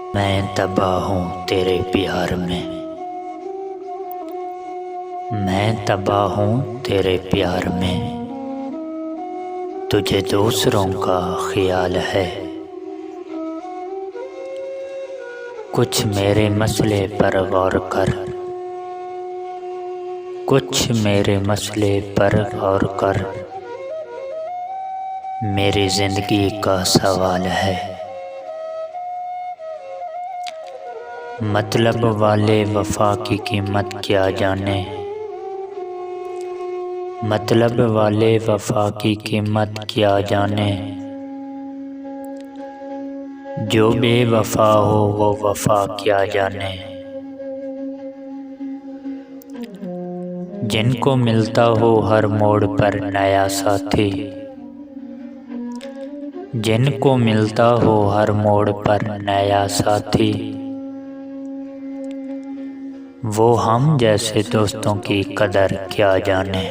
मैं तबाह हूँ तेरे प्यार में, मैं तबाह हूँ तेरे प्यार में। तुझे दूसरों का ख्याल है। कुछ मेरे मसले पर गौर कर, कुछ मेरे मसले पर गौर कर। मेरी ज़िंदगी का सवाल है। मतलब वाले वफ़ा की कीमत क्या जाने, मतलब वाले वफ़ा की कीमत क्या जाने। जो बेवफ़ा हो वो वफ़ा क्या जाने। जिनको मिलता हो हर मोड़ पर नया साथी, जिनको मिलता हो हर मोड़ पर नया साथी। वो हम जैसे दोस्तों की कदर क्या जाने।